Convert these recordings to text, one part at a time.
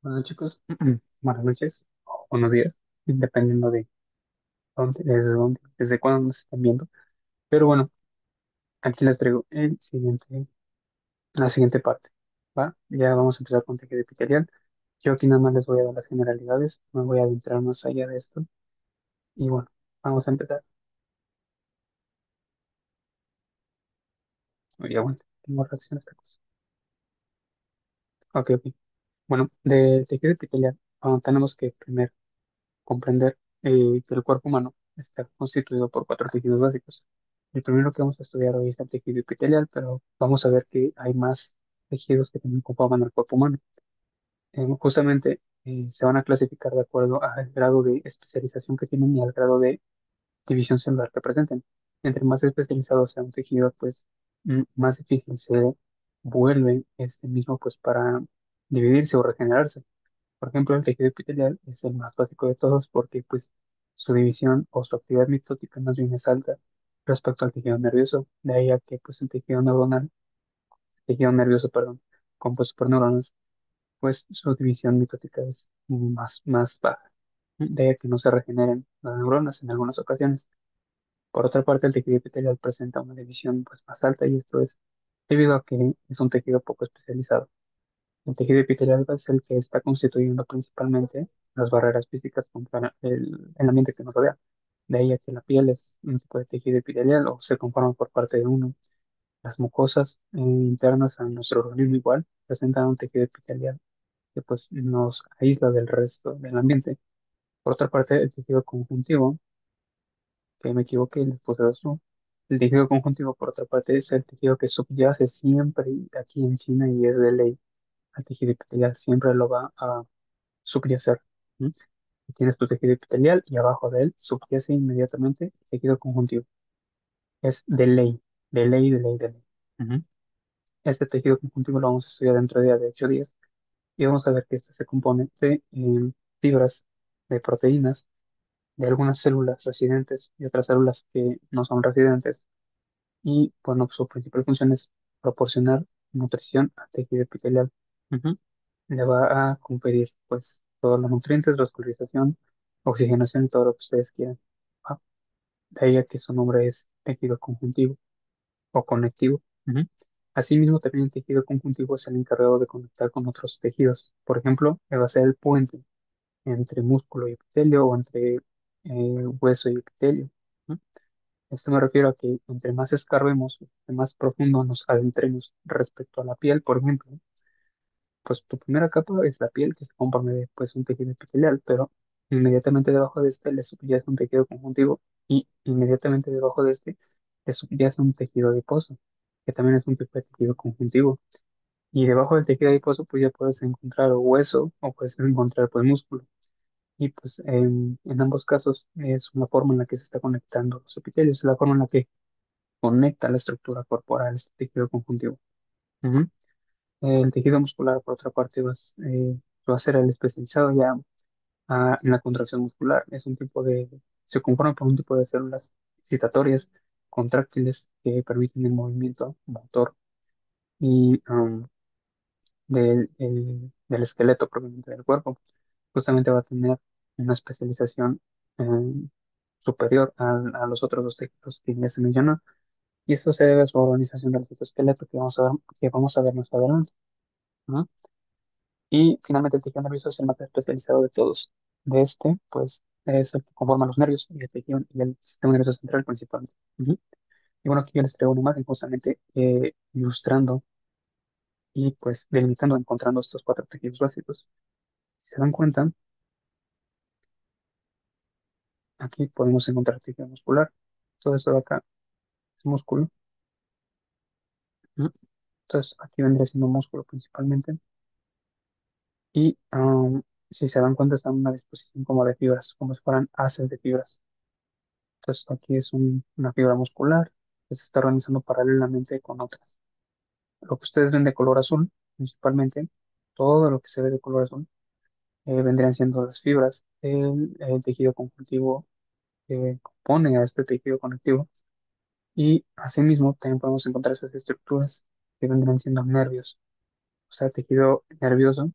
Bueno, chicos, buenas noches o buenos días, dependiendo de desde cuándo nos estén viendo. Pero bueno, aquí les traigo la siguiente parte, ¿va? Ya vamos a empezar con tejido epitelial. Yo aquí nada más les voy a dar las generalidades, no me voy a adentrar más allá de esto. Y bueno, vamos a empezar. Oye, aguanta, tengo reacción a esta cosa. Ok, ok. Bueno, de tejido epitelial, tenemos que primero comprender que el cuerpo humano está constituido por cuatro tejidos básicos. El primero que vamos a estudiar hoy es el tejido epitelial, pero vamos a ver que hay más tejidos que también conforman el cuerpo humano. Justamente se van a clasificar de acuerdo al grado de especialización que tienen y al grado de división celular que presenten. Entre más especializado sea un tejido, pues más difícil se vuelve este mismo pues para dividirse o regenerarse. Por ejemplo, el tejido epitelial es el más básico de todos porque pues su división o su actividad mitótica más bien es alta respecto al tejido nervioso. De ahí a que pues el tejido nervioso, perdón, compuesto por neuronas, pues su división mitótica es más baja. De ahí a que no se regeneren las neuronas en algunas ocasiones. Por otra parte, el tejido epitelial presenta una división pues más alta y esto es debido a que es un tejido poco especializado. El tejido epitelial es el que está constituyendo principalmente las barreras físicas contra el ambiente que nos rodea. De ahí a que la piel es un tipo de tejido epitelial o se conforma por parte de uno. Las mucosas internas a nuestro organismo igual presentan un tejido epitelial que pues nos aísla del resto del ambiente. Por otra parte, el tejido conjuntivo, que me equivoqué, les puse razón. El tejido conjuntivo, por otra parte, es el tejido que subyace siempre aquí en China y es de ley. El tejido epitelial siempre lo va a subyacer. ¿M? Y tienes tu tejido epitelial y abajo de él subyace inmediatamente el tejido conjuntivo. Es de ley, de ley, de ley, de ley. Ujú. Este tejido conjuntivo lo vamos a estudiar dentro de 8 días y vamos a ver que este se compone de fibras, de proteínas, de algunas células residentes y otras células que no son residentes. Y bueno, su principal función es proporcionar nutrición al tejido epitelial. Ujú. Le va a conferir pues todos los nutrientes, vascularización, oxigenación y todo lo que ustedes quieran. Ah, de ahí a que su nombre es tejido conjuntivo o conectivo. Ujú. Asimismo, también el tejido conjuntivo es el encargado de conectar con otros tejidos. Por ejemplo, va a ser el puente entre músculo y epitelio o entre hueso y epitelio. ¿No? Esto me refiero a que entre más escarbemos, entre más profundo nos adentremos respecto a la piel, por ejemplo, pues tu primera capa es la piel que se compone de pues, un tejido epitelial, pero inmediatamente debajo de este le subyace un tejido conjuntivo y inmediatamente debajo de este le subyace un tejido adiposo, que también es un tipo de tejido conjuntivo. Y debajo del tejido adiposo pues ya puedes encontrar o hueso o puedes encontrar pues músculo. Y pues en ambos casos es una forma en la que se está conectando los epitelios, es la forma en la que conecta la estructura corporal, este tejido conjuntivo. Ujú. El tejido muscular, por otra parte, va a ser el especializado ya en la contracción muscular. Se conforma por un tipo de células excitatorias, contráctiles, que permiten el movimiento motor y del esqueleto propiamente del cuerpo. Justamente va a tener una especialización superior a los otros dos tejidos que ya se mencionó. Y esto se debe a su organización del citoesqueleto que vamos a ver más adelante. ¿No? Y finalmente el tejido nervioso es el más especializado de todos. De este, pues, es el que conforma los nervios y el sistema nervioso central principalmente. Ujú. Y bueno, aquí yo les traigo una imagen justamente ilustrando y pues delimitando, encontrando estos cuatro tejidos básicos. Si se dan cuenta, aquí podemos encontrar tejido muscular. Todo esto de acá es músculo. ¿No? Entonces, aquí vendría siendo músculo principalmente. Y si se dan cuenta, está en una disposición como de fibras, como si fueran haces de fibras. Entonces, aquí es una fibra muscular que se está organizando paralelamente con otras. Lo que ustedes ven de color azul, principalmente, todo lo que se ve de color azul, vendrían siendo las fibras del tejido conjuntivo que compone a este tejido conectivo. Y asimismo, también podemos encontrar esas estructuras que vendrían siendo nervios, o sea, tejido nervioso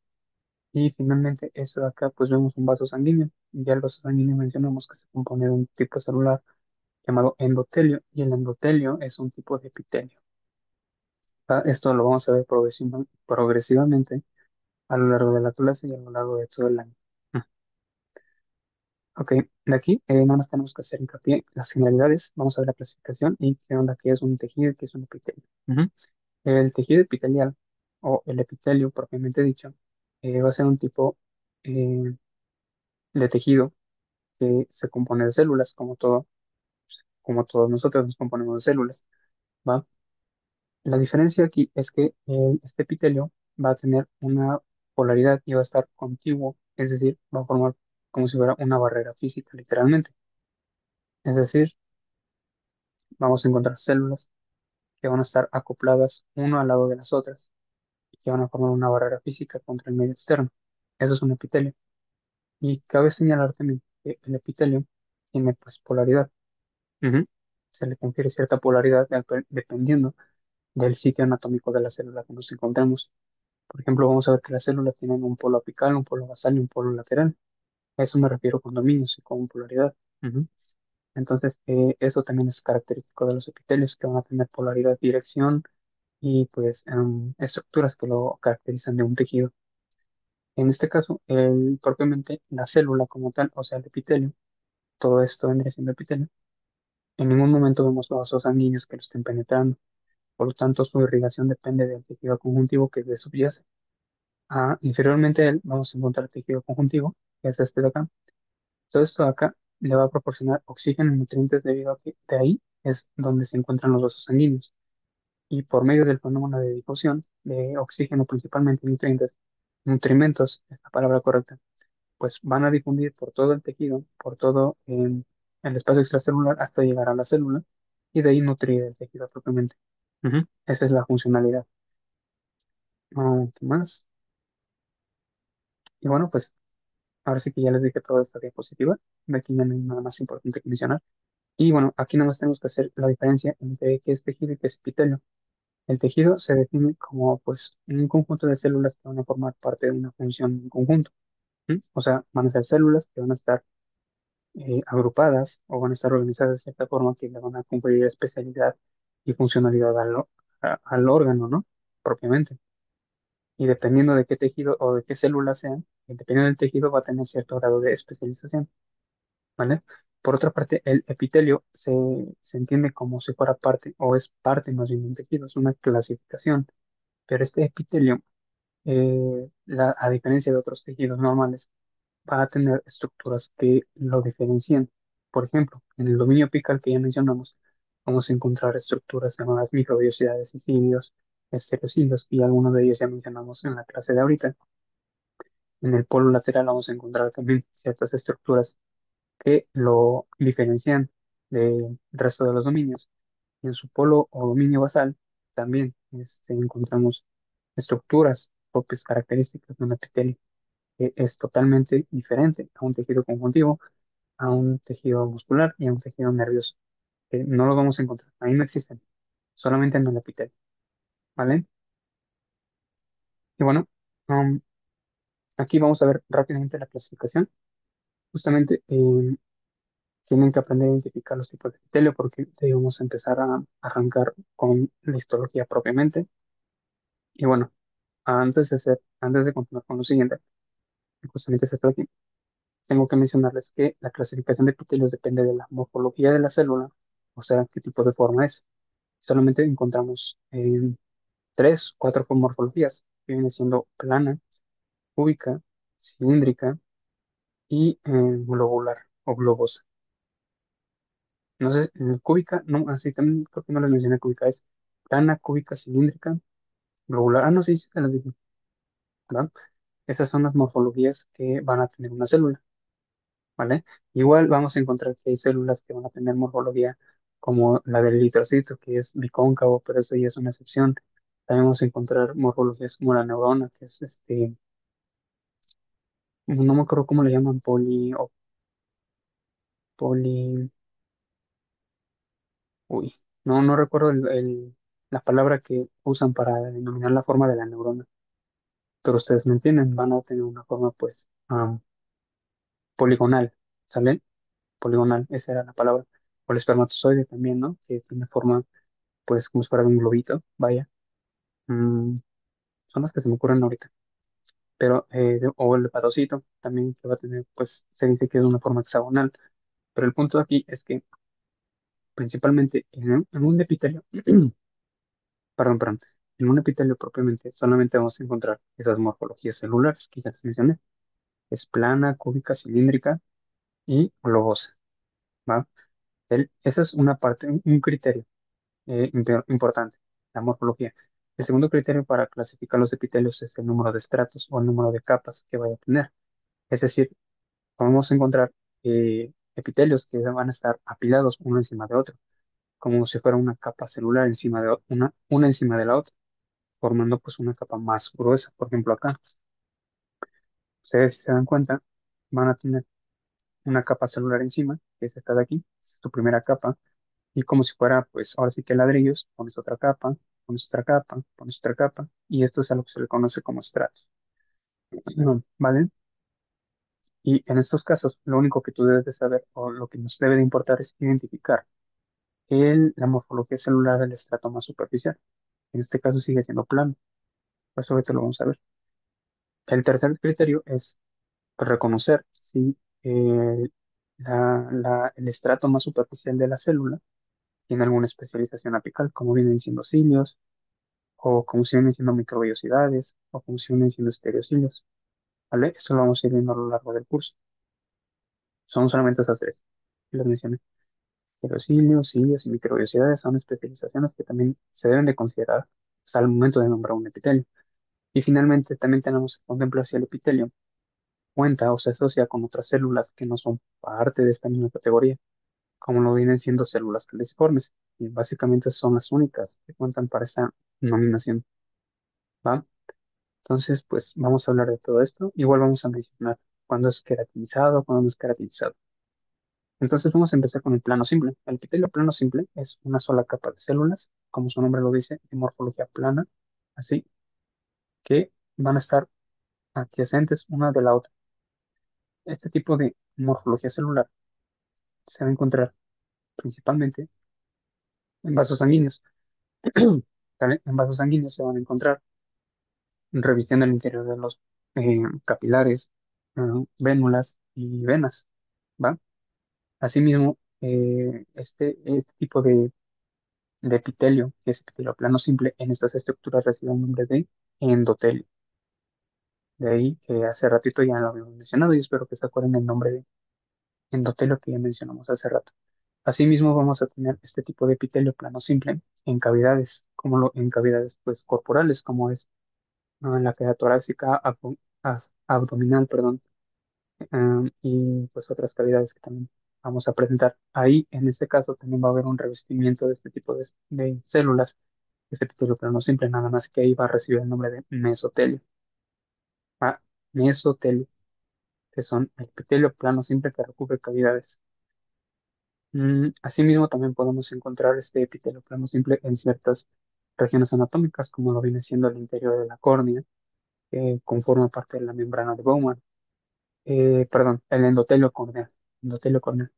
Y finalmente, eso de acá, pues vemos un vaso sanguíneo. Ya el vaso sanguíneo mencionamos que se compone de un tipo celular llamado endotelio, y el endotelio es un tipo de epitelio. Esto lo vamos a ver progresivamente a lo largo de la clase y a lo largo de todo el año. Mm. Ok, de aquí nada más tenemos que hacer hincapié en las generalidades, vamos a ver la clasificación y qué onda, qué es un tejido y qué es un epitelio. Ujú. El tejido epitelial o el epitelio propiamente dicho va a ser un tipo eh, de tejido que se compone de células, como todos nosotros nos componemos de células, ¿va? La diferencia aquí es que este epitelio va a tener una polaridad y va a estar contiguo, es decir, va a formar como si fuera una barrera física, literalmente. Es decir, vamos a encontrar células que van a estar acopladas uno al lado de las otras y que van a formar una barrera física contra el medio externo. Eso es un epitelio. Y cabe señalar también que el epitelio tiene pues polaridad. Ujú. Se le confiere cierta polaridad dependiendo del sitio anatómico de la célula que nos encontremos. Por ejemplo, vamos a ver que las células tienen un polo apical, un polo basal y un polo lateral. A eso me refiero con dominios y con polaridad. Ujú. Entonces, eso también es característico de los epitelios que van a tener polaridad, dirección y pues estructuras que lo caracterizan de un tejido. En este caso, propiamente la célula como tal, o sea, el epitelio, todo esto vendría siendo epitelio. En ningún momento vemos vasos sanguíneos que lo estén penetrando. Por lo tanto, su irrigación depende del tejido conjuntivo que le subyace. Inferiormente a él vamos a encontrar tejido conjuntivo, que es este de acá. Todo esto de acá le va a proporcionar oxígeno y nutrientes debido a que de ahí es donde se encuentran los vasos sanguíneos. Y por medio del fenómeno de difusión de oxígeno, principalmente nutrientes, nutrimentos, es la palabra correcta, pues van a difundir por todo el tejido, por todo el espacio extracelular hasta llegar a la célula y de ahí nutrir el tejido propiamente. Ujú. Esa es la funcionalidad. ¿Qué más? Y bueno, pues ahora sí que ya les dije toda esta diapositiva. De aquí ya no hay nada más importante que mencionar. Y bueno, aquí nada más tenemos que hacer la diferencia entre qué es tejido y qué es epitelio. El tejido se define como pues un conjunto de células que van a formar parte de una función en conjunto. ¿Sí? O sea, van a ser células que van a estar agrupadas o van a estar organizadas de cierta forma que le van a conferir especialidad y funcionalidad al órgano, ¿no? Propiamente. Y dependiendo de qué tejido o de qué célula sean, dependiendo del tejido va a tener cierto grado de especialización. ¿Vale? Por otra parte, el epitelio se entiende como si fuera parte, o es parte más bien de un tejido, es una clasificación, pero este epitelio, a diferencia de otros tejidos normales, va a tener estructuras que lo diferencian. Por ejemplo, en el dominio apical que ya mencionamos, vamos a encontrar estructuras llamadas microbiosidades y cilios, esterocilos, y algunos de ellos ya mencionamos en la clase de ahorita. En el polo lateral vamos a encontrar también ciertas estructuras que lo diferencian del resto de los dominios. Y en su polo o dominio basal también encontramos estructuras propias características de un epitelio que es totalmente diferente a un tejido conjuntivo, a un tejido muscular y a un tejido nervioso, que no lo vamos a encontrar. Ahí no existen, solamente en el epitelio, ¿vale? Y bueno, um, aquí vamos a ver rápidamente la clasificación. Justamente tienen que aprender a identificar los tipos de epitelio porque de ahí vamos a empezar a arrancar con la histología propiamente. Y bueno, antes de continuar con lo siguiente, justamente es esto de aquí, tengo que mencionarles que la clasificación de epitelios depende de la morfología de la célula, o sea, qué tipo de forma es. Solamente encontramos tres, cuatro morfologías, que vienen siendo plana, cúbica, cilíndrica y globular o globosa. No sé, cúbica, no, así también creo que no les mencioné cúbica, es plana, cúbica, cilíndrica, globular. No sé si te las dije, ¿verdad? Esas son las morfologías que van a tener una célula, ¿vale? Igual vamos a encontrar que hay células que van a tener morfología como la del eritrocito, que es bicóncavo, pero eso ya es una excepción. También vamos a encontrar morfologías como la neurona, que es no me acuerdo cómo le llaman, poli, uy, no recuerdo la palabra que usan para denominar la forma de la neurona. pero ustedes me entienden, van a tener una forma pues poligonal, ¿sale? Poligonal, esa era la palabra. O el espermatozoide también, ¿no? Que tiene forma pues como si fuera de un globito, vaya. Mm, son las que se me ocurren ahorita. Pero, o el hepatocito también que va a tener, pues se dice que es una forma hexagonal. Pero el punto aquí es que principalmente en un epitelio, perdón, en un epitelio propiamente solamente vamos a encontrar esas morfologías celulares que ya te mencioné. Es plana, cúbica, cilíndrica y globosa, ¿va? Esa es una parte, un criterio importante, la morfología. El segundo criterio para clasificar los epitelios es el número de estratos o el número de capas que vaya a tener. Es decir, vamos a encontrar epitelios que van a estar apilados uno encima de otro, como si fuera una capa celular encima de una encima de la otra, formando pues una capa más gruesa. Por ejemplo, acá, ustedes si se dan cuenta, van a tener una capa celular encima, que es esta de aquí, es su primera capa, y como si fuera, pues ahora sí que ladrillos, pones otra capa, pones otra capa, y esto es a lo que se le conoce como estratos. ¿Vale? Y en estos casos, lo único que tú debes de saber, o lo que nos debe de importar, es identificar la morfología celular del estrato más superficial. En este caso sigue siendo plano, pues ahorita lo vamos a ver. El tercer criterio es reconocer si eh, el estrato más superficial de la célula tiene alguna especialización apical, como vienen siendo cilios, o como si vienen siendo microvellosidades, o como si vienen siendo estereocilios, ¿vale? Esto lo vamos a ir viendo a lo largo del curso. Son solamente esas tres que les mencioné. Estereocilios, cilios y microvellosidades son especializaciones que también se deben de considerar, o sea, al momento de nombrar un epitelio. Y finalmente también tenemos que contemplar si el epitelio cuenta o se asocia con otras células que no son parte de esta misma categoría, como lo vienen siendo células caliciformes, y básicamente son las únicas que cuentan para esta nominación, ¿va? Entonces, pues vamos a hablar de todo esto. Igual vamos a mencionar cuándo es queratinizado, cuándo no es queratinizado. Entonces vamos a empezar con el plano simple. El epitelio plano simple es una sola capa de células, como su nombre lo dice, de morfología plana, así que van a estar adyacentes una de la otra. Este tipo de morfología celular se va a encontrar principalmente en vasos sanguíneos. ¿Vale? En vasos sanguíneos se van a encontrar revistiendo el interior de los capilares, vénulas y venas, ¿va? Asimismo, este tipo de epitelio, que es epitelio plano simple, en estas estructuras recibe el nombre de endotelio. De ahí que hace ratito ya lo habíamos mencionado y espero que se acuerden el nombre de endotelio que ya mencionamos hace rato. Asimismo, vamos a tener este tipo de epitelio plano simple en cavidades, en cavidades pues, corporales, como es en la cavidad torácica, abdominal, perdón, y pues otras cavidades que también vamos a presentar. Ahí, en este caso, también va a haber un revestimiento de este tipo de células, este epitelio plano simple, nada más que ahí va a recibir el nombre de mesotelio. Ah, mesotelio, que son el epitelio plano simple que recubre cavidades. Asimismo, también podemos encontrar este epitelio plano simple en ciertas regiones anatómicas, como lo viene siendo el interior de la córnea, que conforma parte de la membrana de Bowman. Perdón, el endotelio corneal. Endotelio corneal.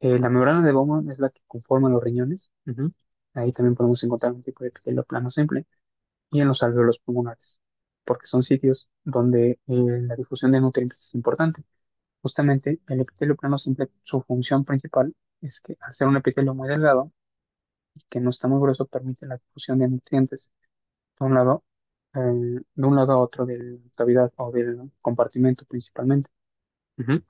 La membrana de Bowman es la que conforma los riñones. Ujú. Ahí también podemos encontrar un tipo de epitelio plano simple y en los alvéolos pulmonares, porque son sitios donde la difusión de nutrientes es importante. Justamente el epitelio plano simple, su función principal es que al ser un epitelio muy delgado y que no está muy grueso, permite la difusión de nutrientes de un lado, de un lado a otro de la cavidad o del compartimento principalmente. Ujú.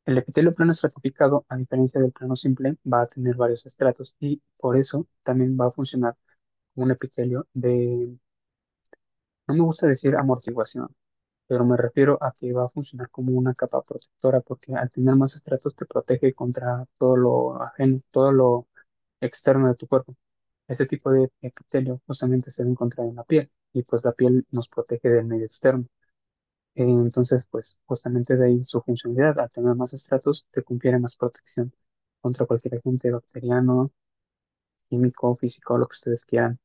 El epitelio plano estratificado, a diferencia del plano simple, va a tener varios estratos y por eso también va a funcionar como un epitelio no me gusta decir amortiguación, pero me refiero a que va a funcionar como una capa protectora porque al tener más estratos te protege contra todo lo ajeno, todo lo externo de tu cuerpo. Este tipo de epitelio justamente se va a encontrar en la piel y pues la piel nos protege del medio externo. Entonces, pues justamente de ahí su funcionalidad, al tener más estratos te confiere más protección contra cualquier agente bacteriano, químico, físico, lo que ustedes quieran.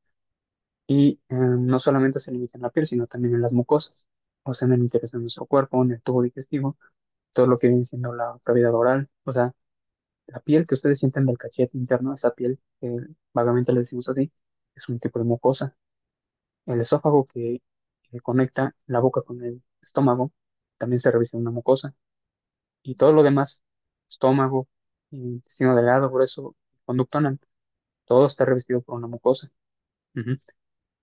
Y no solamente se limita en la piel, sino también en las mucosas, o sea, en el interior de nuestro cuerpo, en el tubo digestivo, todo lo que viene siendo la cavidad oral, o sea, la piel que ustedes sienten del cachete interno, esa piel, vagamente le decimos así, es un tipo de mucosa. El esófago que conecta la boca con el estómago también se reviste de una mucosa. Y todo lo demás, estómago, intestino delgado, grueso, conducto anal, todo está revestido por una mucosa. Ujú.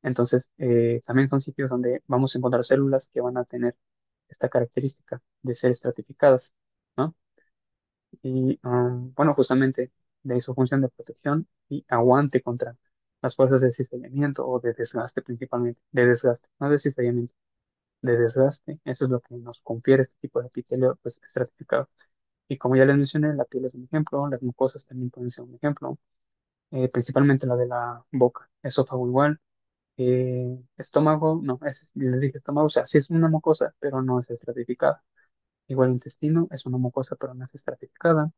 Entonces, también son sitios donde vamos a encontrar células que van a tener esta característica de ser estratificadas, ¿no? Y bueno, justamente de su función de protección y aguante contra las fuerzas de cizallamiento o de desgaste principalmente, de desgaste, no de cizallamiento, de desgaste. Eso es lo que nos confiere este tipo de epitelio pues, estratificado. Y como ya les mencioné, la piel es un ejemplo, las mucosas también pueden ser un ejemplo, principalmente la de la boca, esófago igual, estómago, no, les dije estómago, o sea, sí es una mucosa, pero no es estratificada. Igual intestino es una mucosa, pero no es estratificada.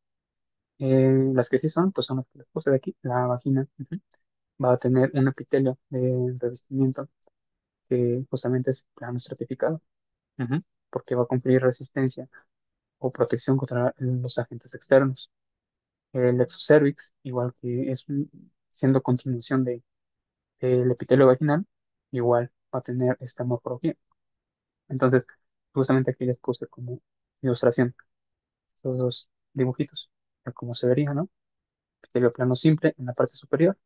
Las que sí son, pues son las que les puse de aquí, la vagina, ujú, va a tener un epitelio de revestimiento que justamente es plano estratificado, ujú, porque va a cumplir resistencia o protección contra los agentes externos. El exocervix, igual que siendo continuación del epitelio vaginal, igual va a tener esta morfología. Entonces, justamente aquí les puse como ilustración estos dos dibujitos, de cómo se vería, ¿no? Epitelio plano simple en la parte superior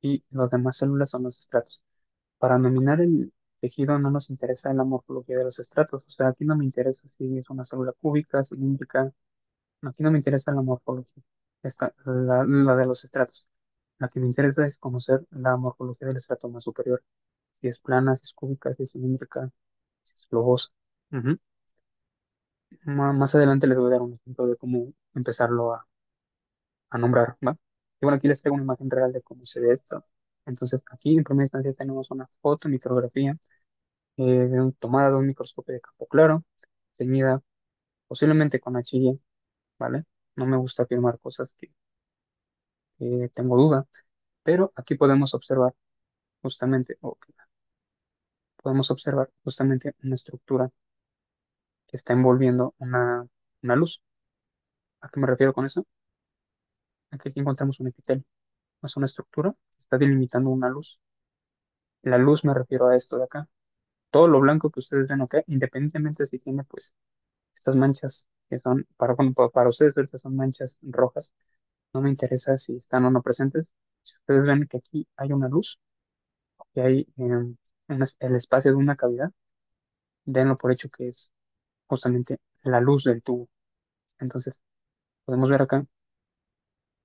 y las demás células son los estratos. Para nominar el tejido no nos interesa la morfología de los estratos, o sea, aquí no me interesa si es una célula cúbica, cilíndrica, no, aquí no me interesa la morfología, la de los estratos. La que me interesa es conocer la morfología del estrato más superior, si es plana, si es cúbica, si es cilíndrica, si es globosa. Ujú. Más adelante les voy a dar un ejemplo de cómo empezarlo a nombrar, ¿va? Y bueno, aquí les traigo una imagen real de cómo se ve esto. Entonces, aquí en primera instancia tenemos una fotomicrografía tomada de un microscopio de campo claro, teñida posiblemente con HY, ¿vale? No me gusta afirmar cosas que tengo duda, pero aquí podemos observar justamente, podemos observar justamente una estructura que está envolviendo una luz. ¿A qué me refiero con eso? Aquí encontramos un epitelio, es una estructura que está delimitando una luz. La luz me refiero a esto de acá. Todo lo blanco que ustedes ven acá, independientemente si tiene pues estas manchas que son, bueno, para ustedes estas son manchas rojas, no me interesa si están o no presentes. Si ustedes ven que aquí hay una luz, que hay el espacio de una cavidad, denlo por hecho que es justamente la luz del tubo. Entonces, podemos ver acá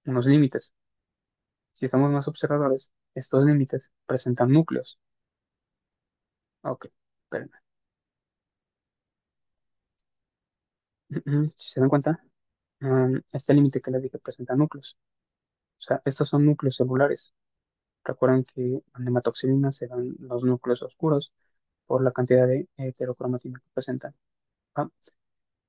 unos límites. Si estamos más observadores, estos límites presentan núcleos. Ok, espérenme. Si se dan cuenta, este límite que les dije presenta núcleos. O sea, estos son núcleos celulares. Recuerden que en hematoxilina se dan los núcleos oscuros por la cantidad de heterocromatina que presentan. ¿Va?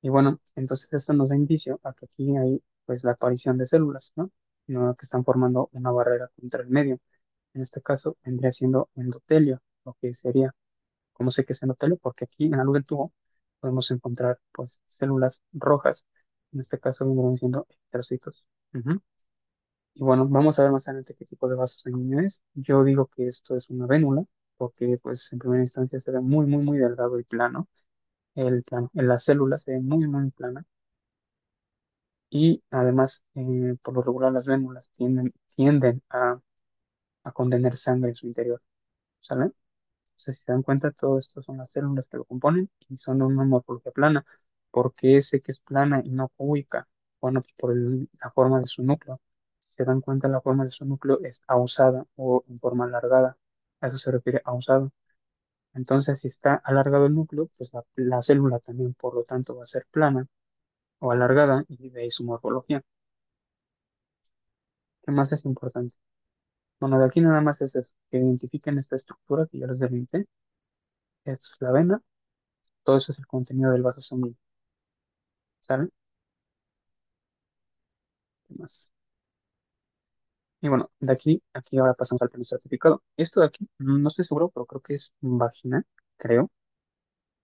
Y bueno, entonces esto nos da indicio a que aquí hay pues la aparición de células, ¿no? No, que están formando una barrera contra el medio. En este caso vendría siendo endotelio, lo que sería, ¿cómo sé que es endotelio? Porque aquí en la luz del tubo podemos encontrar pues células rojas. En este caso vendrían siendo eritrocitos. Ujú. Y bueno, vamos a ver más adelante qué tipo de vaso sanguíneo es. Yo digo que esto es una vénula, porque pues en primera instancia se ve muy, muy, muy delgado y plano. En las células se ve muy, muy plana. Y además, por lo regular, las vénulas tienden a contener sangre en su interior, ¿sale? Entonces, si se dan cuenta, todo esto son las células que lo componen y son de una morfología plana. ¿Por qué sé que es plana y no cúbica? Bueno, pues por la forma de su núcleo. Si se dan cuenta, la forma de su núcleo es ahusada o en forma alargada. A eso se refiere ahusado. Entonces, si está alargado el núcleo, pues la célula también, por lo tanto, va a ser plana o alargada y de ahí su morfología. ¿Qué más es importante? Bueno, de aquí nada más es eso, que identifiquen esta estructura que ya les delimité. Esto es la vena, todo eso es el contenido del vaso sanguíneo, ¿saben? ¿Qué más? Y bueno, de aquí, aquí ahora pasamos al plano estratificado. Esto de aquí, no estoy seguro, pero creo que es vagina, creo.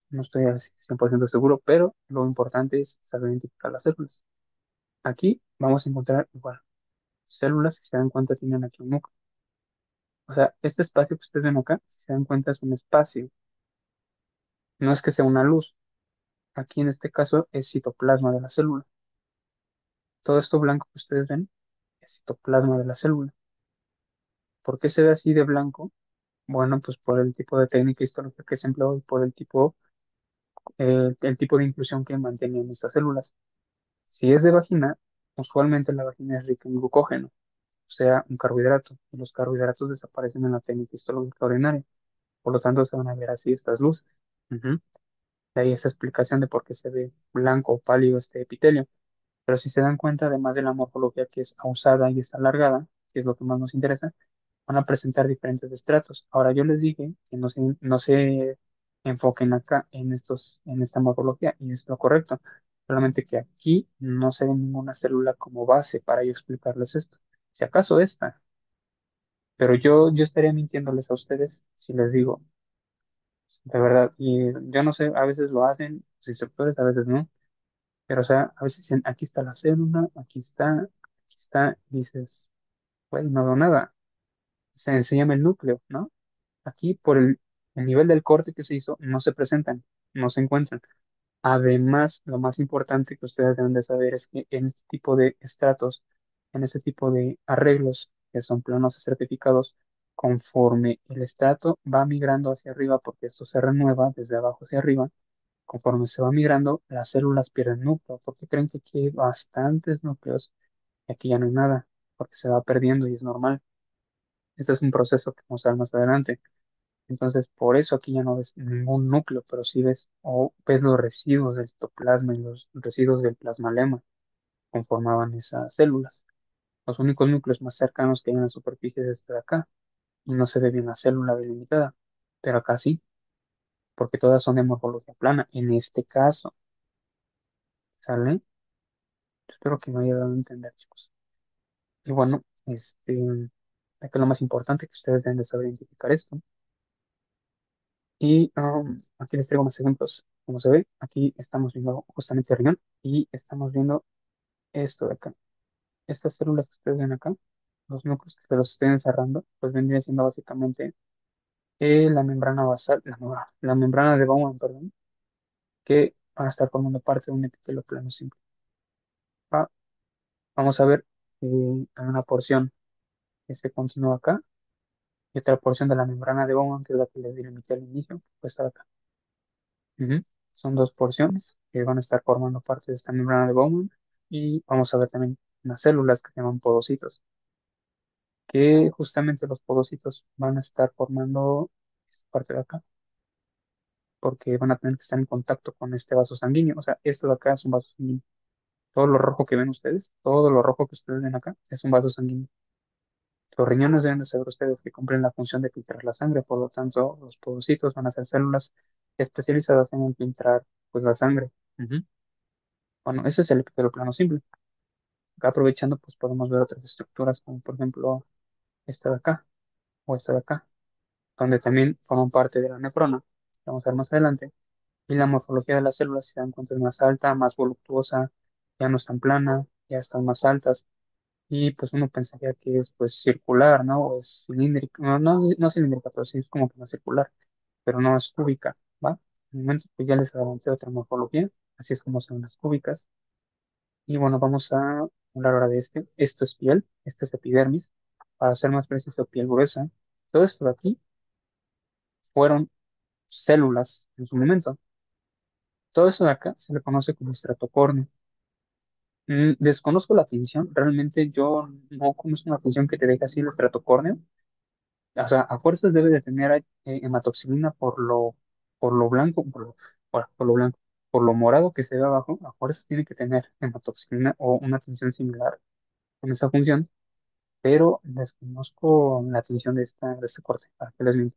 No estoy así 100% seguro, pero lo importante es saber identificar las células. Aquí vamos a encontrar igual células, si se dan cuenta, tienen aquí un núcleo. O sea, este espacio que ustedes ven acá, si se dan cuenta, es un espacio. No es que sea una luz. Aquí en este caso es citoplasma de la célula. Todo esto blanco que ustedes ven es citoplasma de la célula. ¿Por qué se ve así de blanco? Bueno, pues por el tipo de técnica histológica que se empleó y por el tipo de inclusión que mantenían estas células. Si es de vagina, usualmente la vagina es rica en glucógeno, o sea, un carbohidrato, y los carbohidratos desaparecen en la técnica histológica urinaria. Por lo tanto, se van a ver así estas luces. Ujú. De ahí esa explicación de por qué se ve blanco o pálido este epitelio. Pero si se dan cuenta, además de la morfología que es ausada y es alargada, que es lo que más nos interesa, van a presentar diferentes estratos. Ahora, yo les dije que no se enfoquen acá en esta morfología, y es lo correcto. Solamente que aquí no se ve ninguna célula como base para yo explicarles esto. Si acaso esta, pero yo estaría mintiéndoles a ustedes si les digo, de verdad, y yo no sé, a veces lo hacen los instructores, a veces no, pero o sea, a veces dicen, aquí está la célula, aquí está, y dices, güey, no veo nada. Se llama el núcleo, ¿no? Aquí, por el nivel del corte que se hizo, no se presentan, no se encuentran. Además, lo más importante que ustedes deben de saber es que en este tipo de estratos, en este tipo de arreglos, que son planos estratificados, conforme el estrato va migrando hacia arriba, porque esto se renueva desde abajo hacia arriba, conforme se va migrando, las células pierden núcleo, porque creen que aquí hay bastantes núcleos y aquí ya no hay nada, porque se va perdiendo y es normal. Este es un proceso que vamos a ver más adelante. Entonces, por eso aquí ya no ves ningún núcleo, pero sí ves, o ves los residuos del citoplasma y los residuos del plasmalema conformaban esas células. Los únicos núcleos más cercanos que hay en la superficie es este de acá, y no se ve bien la célula delimitada, pero acá sí, porque todas son de morfología plana. En este caso, ¿sale? Espero que me haya dado a entender, chicos. Y bueno, aquí lo más importante que ustedes deben de saber identificar esto. Y aquí les traigo más ejemplos. Como se ve, aquí estamos viendo justamente el riñón y estamos viendo esto de acá. Estas células que ustedes ven acá, los núcleos que se los estén encerrando, pues vendría siendo básicamente la membrana basal, la membrana de Bowman, perdón, que van a estar formando parte de un epitelio plano simple. Ah, vamos a ver que hay una porción que se continúa acá y otra porción de la membrana de Bowman, que es la que les delimité al inicio, pues está acá. Ujú. Son dos porciones que van a estar formando parte de esta membrana de Bowman y vamos a ver también unas células que se llaman podocitos, que justamente los podocitos van a estar formando esta parte de acá porque van a tener que estar en contacto con este vaso sanguíneo. O sea, esto de acá es un vaso sanguíneo. Todo lo rojo que ven ustedes, todo lo rojo que ustedes ven acá es un vaso sanguíneo. Los riñones deben de saber ustedes que cumplen la función de filtrar la sangre, por lo tanto, los podocitos van a ser células especializadas en filtrar pues la sangre. Ujú. Bueno, ese es el epitelio plano simple. Acá aprovechando, pues podemos ver otras estructuras, como por ejemplo esta de acá o esta de acá, donde también forman parte de la nefrona, que vamos a ver más adelante. Y la morfología de las células, si se dan cuenta, es más alta, más voluptuosa, ya no es tan plana, ya están más altas. Y pues uno pensaría que es pues circular, ¿no? O es cilíndrica, no cilíndrica, pero sí es como que no circular, pero no es cúbica, ¿va? En el momento pues ya les adelanté otra morfología, así es como son las cúbicas. Y bueno, vamos a hablar ahora de este. Esto es piel, esto es epidermis. Para ser más preciso, piel gruesa. Todo esto de aquí fueron células en su momento. Todo eso de acá se le conoce como estratocornio. Desconozco la función, realmente yo no conozco una función que te deje así el estratocornio. O sea, a fuerzas debe de tener hematoxilina por lo blanco, por lo blanco, por lo morado que se ve abajo, a fuerzas tiene que tener hematoxilina o una función similar con esa función, pero desconozco la atención de este corte, para que les miento.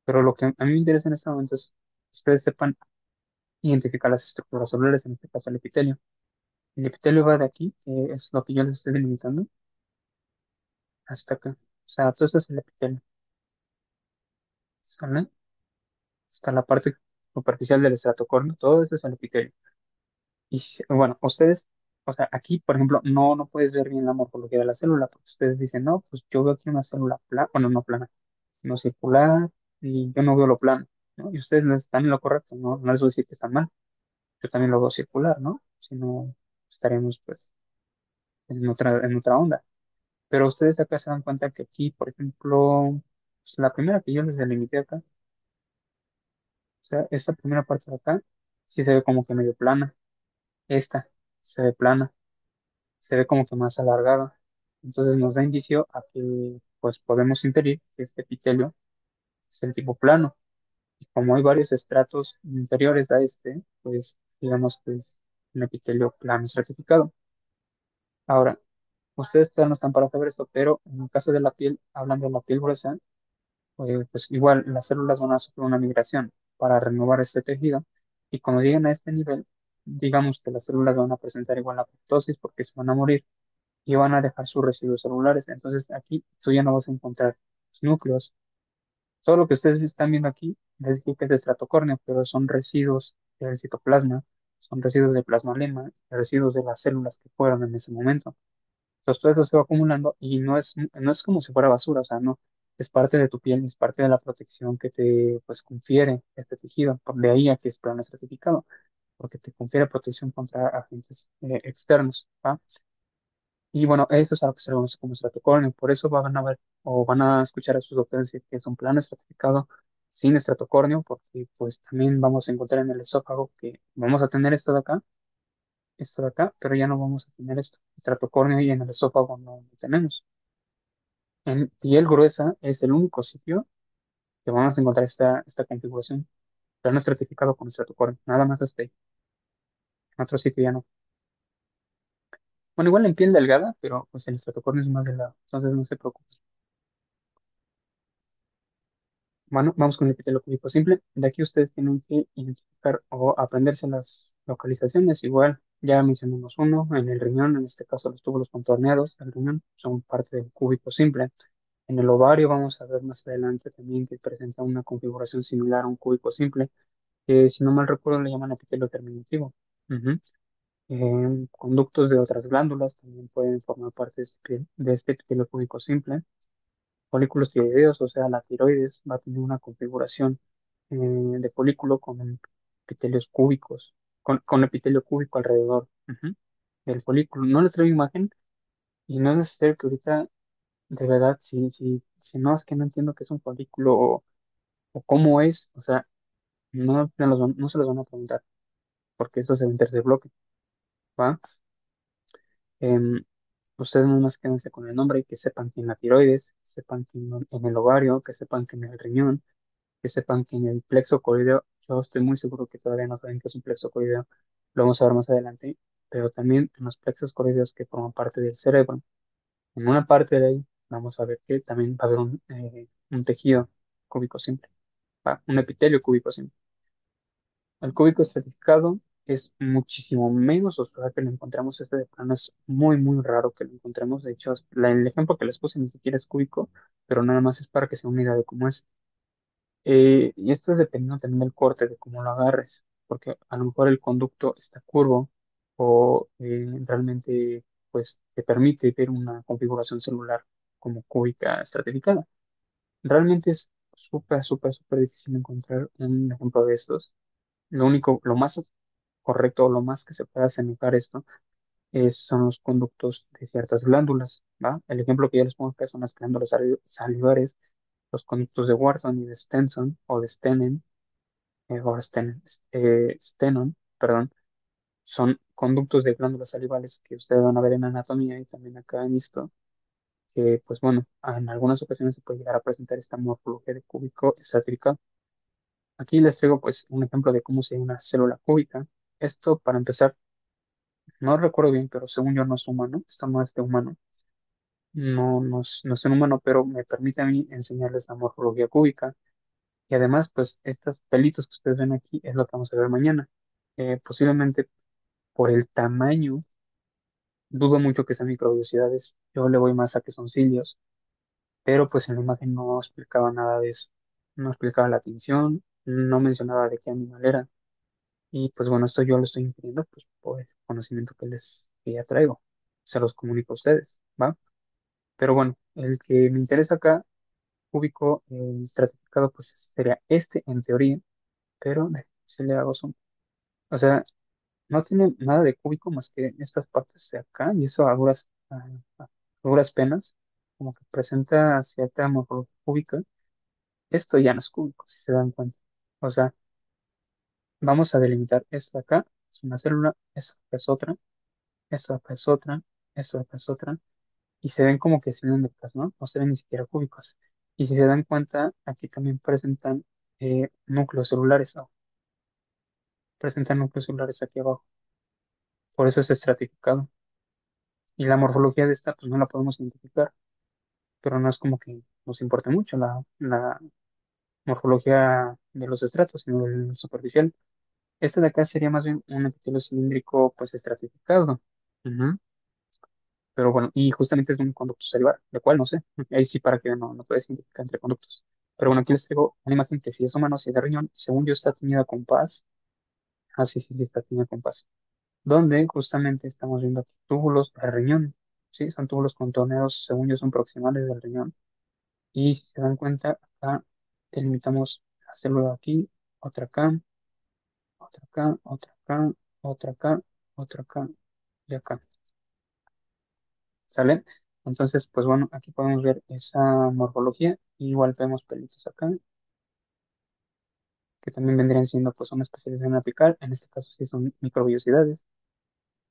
Pero lo que a mí me interesa en este momento es que ustedes sepan identificar las estructuras celulares, en este caso el epitelio. El epitelio va de aquí, que es lo que yo les estoy delimitando, hasta acá. O sea, todo esto es el epitelio, ¿sale? Hasta la parte superficial del estratocornio, todo esto es el epitelio. Y bueno, ustedes, o sea, aquí, por ejemplo, no puedes ver bien la morfología de la célula, porque ustedes dicen, no, pues yo veo aquí una célula plana, bueno, no plana, no circular, y yo no veo lo plano, ¿no? Y ustedes no están en lo correcto, no les voy a decir que están mal, yo también lo veo circular, ¿no? Si no, estaríamos pues en otra onda. Pero ustedes acá se dan cuenta que aquí, por ejemplo, pues, la primera que yo les delimité acá, o sea, esta primera parte de acá, sí se ve como que medio plana, esta se ve plana, se ve como que más alargada. Entonces nos da indicio a que pues podemos inferir que este epitelio es el tipo plano. Y como hay varios estratos inferiores a este, pues digamos que es un epitelio plano estratificado. Ahora, ustedes todavía no están para saber esto, pero en el caso de la piel, hablando de la piel gruesa, pues igual las células van a sufrir una migración para renovar este tejido. Y cuando lleguen a este nivel, digamos que las células van a presentar igual apoptosis porque se van a morir y van a dejar sus residuos celulares. Entonces aquí tú ya no vas a encontrar los núcleos. Todo lo que ustedes están viendo aquí, les dije que es de estratocornio, pero son residuos del citoplasma, son residuos de plasmalema, residuos de las células que fueron en ese momento. Entonces todo eso se va acumulando y no es como si fuera basura, o sea, no, es parte de tu piel, es parte de la protección que te pues confiere este tejido. Por de ahí a que es plano estratificado, porque te confiere protección contra agentes externos, ¿va? Y bueno, eso es algo que se conoce como estratocornio. Por eso van a ver o van a escuchar a sus doctores decir que es un plano estratificado sin estratocornio, porque pues también vamos a encontrar en el esófago que vamos a tener esto de acá, pero ya no vamos a tener esto. Estratocornio y en el esófago no lo tenemos. En piel gruesa es el único sitio que vamos a encontrar esta configuración. Plano estratificado con estratocornio. Nada más hasta ahí. En otro sitio ya no. Bueno, igual en piel delgada, pero pues el estratocornio es más delgado. Entonces no se preocupe. Bueno, vamos con el epitelio cúbico simple. De aquí ustedes tienen que identificar o aprenderse las localizaciones. Igual, ya mencionamos uno en el riñón, en este caso los túbulos contorneados del riñón son parte del cúbico simple. En el ovario vamos a ver más adelante también que presenta una configuración similar a un cúbico simple, que si no mal recuerdo le llaman epitelio terminativo. Ujú. Conductos de otras glándulas también pueden formar parte de este epitelio cúbico simple. Folículos tiroideos, o sea, la tiroides va a tener una configuración de folículo con epitelios cúbicos, con epitelio cúbico alrededor del folículo. No les traigo imagen y no es necesario que ahorita, de verdad, si no es que no entiendo qué es un folículo o cómo es, o sea, no se los van a preguntar, porque eso se va en tercer bloque, ¿va? Em, Ustedes nomás quédense con el nombre y que sepan que en la tiroides, que sepan que en el ovario, que sepan que en el riñón, que sepan que en el plexo coideo, yo estoy muy seguro que todavía no saben qué es un plexo coideo, lo vamos a ver más adelante, pero también en los plexos coideos que forman parte del cerebro, en una parte de ahí vamos a ver que también va a haber un tejido cúbico simple, un epitelio cúbico simple. El cúbico estratificado es muchísimo menos usual que lo encontramos, este de plano es muy, muy raro que lo encontremos, de hecho, el ejemplo que les puse ni siquiera es cúbico, pero nada más es para que sea una idea de cómo es. Y esto es dependiendo también del corte, de cómo lo agarres, porque a lo mejor el conducto está curvo o realmente pues te permite ver una configuración celular como cúbica estratificada. Realmente es súper, súper, súper difícil encontrar un ejemplo de estos. Lo único, lo más correcto o lo más que se puede asemejar esto son los conductos de ciertas glándulas, ¿va? El ejemplo que yo les pongo acá son las glándulas salivares, los conductos de Wharton y de Stenson o de Stenen o Stenon, perdón, son conductos de glándulas salivales que ustedes van a ver en anatomía y también acá en esto, que pues bueno, en algunas ocasiones se puede llegar a presentar esta morfología de cúbico estratigráfico. Aquí les traigo pues un ejemplo de cómo se ve una célula cúbica. Esto para empezar, no recuerdo bien, pero según yo no es humano, esto no es de humano, no es un humano, pero me permite a mí enseñarles la morfología cúbica. Y además, pues estos pelitos que ustedes ven aquí es lo que vamos a ver mañana. Posiblemente por el tamaño, dudo mucho que sean microvellosidades. Yo le voy más a que son cilios. pero pues en la imagen no explicaba nada de eso. No explicaba la tinción, no mencionaba de qué animal era. Y pues bueno, esto yo lo estoy infiriendo pues por el conocimiento que ya traigo. Se los comunico a ustedes, ¿va? Pero bueno, el que me interesa acá, cúbico estratificado, pues sería este en teoría, pero si le hago zoom. O sea, no tiene nada de cúbico más que estas partes de acá, y eso a duras penas, como que presenta cierta morfología cúbica. Esto ya no es cúbico, si se dan cuenta. O sea, vamos a delimitar esto de acá, es una célula, esto acá es otra, esto acá es otra, esto acá es otra, y se ven como que cilíndricas, ¿no? No se ven ni siquiera cúbicos. Y si se dan cuenta, aquí también presentan núcleos celulares, ¿no? Presentan núcleos celulares aquí abajo. Por eso es estratificado. Y la morfología de esta, pues no la podemos identificar, pero no es como que nos importe mucho la morfología de los estratos, sino el superficial. Este de acá sería más bien un epitelio cilíndrico, pues estratificado. Ujú. Pero bueno, y justamente es un conducto salivar, de cual no sé. Ahí sí, para que no puedes identificar entre conductos. Pero bueno, aquí les traigo una imagen que si es humano, si es de riñón, según yo está teñida con paz. Ah, sí, sí, sí, está teñida con paz. Donde justamente estamos viendo aquí túbulos de riñón. Sí, son túbulos contorneados, según yo, son proximales del riñón. Y si se dan cuenta, acá delimitamos la célula aquí, otra acá, otra acá, otra acá, otra acá, otra acá y acá. ¿Sale? Entonces, pues bueno, aquí podemos ver esa morfología. Igual vemos pelitos acá, que también vendrían siendo pues una especialización apical. En este caso sí son microvellosidades.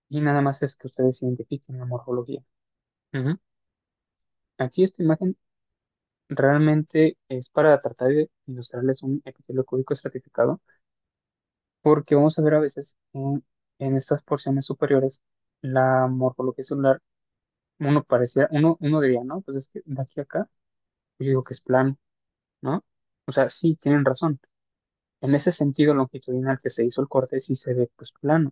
Y nada más es que ustedes identifiquen la morfología. Ujú. Aquí esta imagen realmente es para tratar de ilustrarles un epitelio cúbico estratificado, porque vamos a ver a veces en estas porciones superiores la morfología celular, uno diría, ¿no? Pues es que de aquí a acá, yo digo que es plano, ¿no? O sea, sí, tienen razón. En ese sentido longitudinal que se hizo el corte, sí se ve pues plano.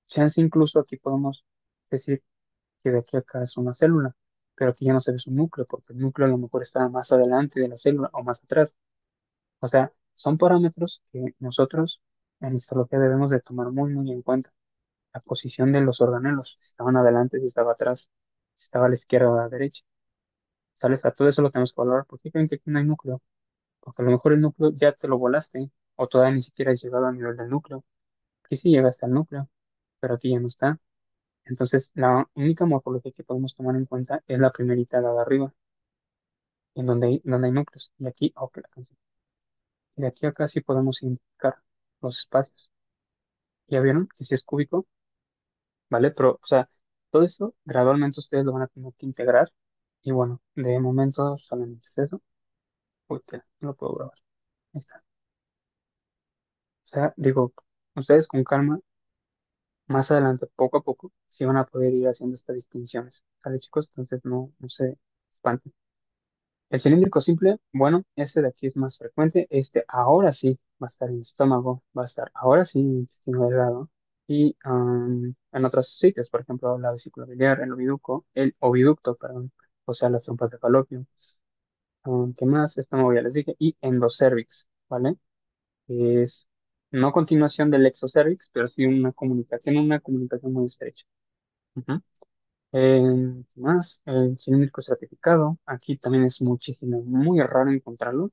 Chance incluso aquí podemos decir que de aquí a acá es una célula, pero aquí ya no se ve su núcleo, porque el núcleo a lo mejor está más adelante de la célula o más atrás. O sea, son parámetros que nosotros en histología debemos de tomar muy en cuenta. La posición de los organelos, si estaban adelante, si estaba atrás, si estaba a la izquierda o a la derecha. ¿Sales? A todo eso lo tenemos que valorar. ¿Por qué creen que aquí no hay núcleo? Porque a lo mejor el núcleo ya te lo volaste, o todavía ni siquiera has llegado a nivel del núcleo. Aquí sí llegaste al núcleo, pero aquí ya no está. Entonces, la única morfología que podemos tomar en cuenta es la primerita, la de arriba, en donde hay núcleos. Y aquí, ok, la canción. Y de aquí a acá sí podemos identificar los espacios. ¿Ya vieron que si es cúbico? ¿Vale? Pero, o sea, todo eso gradualmente ustedes lo van a tener que integrar. Y bueno, de momento solamente es eso. Uy, que no lo puedo grabar. Ahí está. O sea, digo, ustedes con calma, más adelante, poco a poco, sí van a poder ir haciendo estas distinciones. ¿Vale, chicos? Entonces no se espanten. El cilíndrico simple, bueno, este de aquí es más frecuente. Este ahora sí va a estar en el estómago, va a estar ahora sí en el intestino delgado y en otros sitios, por ejemplo, la vesícula biliar, el oviducto, perdón, o sea, las trompas de falopio. ¿Qué más? Estómago ya les dije, y endocervix, ¿vale? Que es no continuación del exocervix, pero sí una comunicación muy estrecha. Ujú. ¿Qué más? El cilíndrico estratificado, aquí también es muchísimo, muy raro encontrarlo.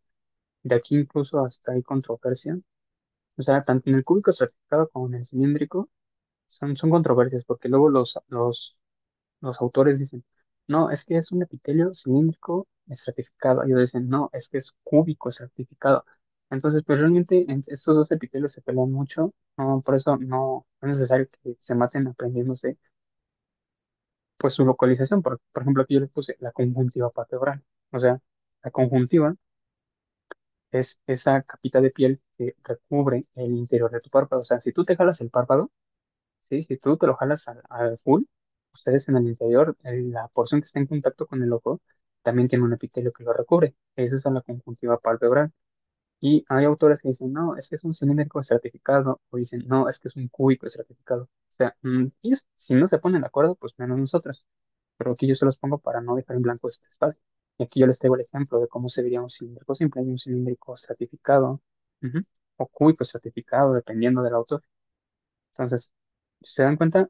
De aquí incluso hasta hay controversia. O sea, tanto en el cúbico estratificado como en el cilíndrico son controversias porque luego los autores dicen, no, es que es un epitelio cilíndrico estratificado. Y ellos dicen, no, es que es cúbico estratificado. Entonces, pues realmente estos dos epitelios se pelean mucho. No, por eso no es necesario que se maten aprendiéndose pues su localización. Por ejemplo, aquí yo le puse la conjuntiva palpebral. O sea, la conjuntiva es esa capita de piel que recubre el interior de tu párpado. O sea, si tú te jalas el párpado, ¿sí? Si tú te lo jalas al full, ustedes en el interior, la porción que está en contacto con el ojo, también tiene un epitelio que lo recubre. Eso es la conjuntiva palpebral. Y hay autores que dicen, no, es que es un cilíndrico estratificado, o dicen, no, es que es un cúbico estratificado. O sea, y si no se ponen de acuerdo, pues menos nosotros. Pero aquí yo se los pongo para no dejar en blanco este espacio. Y aquí yo les traigo el ejemplo de cómo se vería un cilíndrico simple. Hay un cilíndrico estratificado, ujú, o cúbico estratificado, dependiendo del autor. Entonces, si se dan cuenta,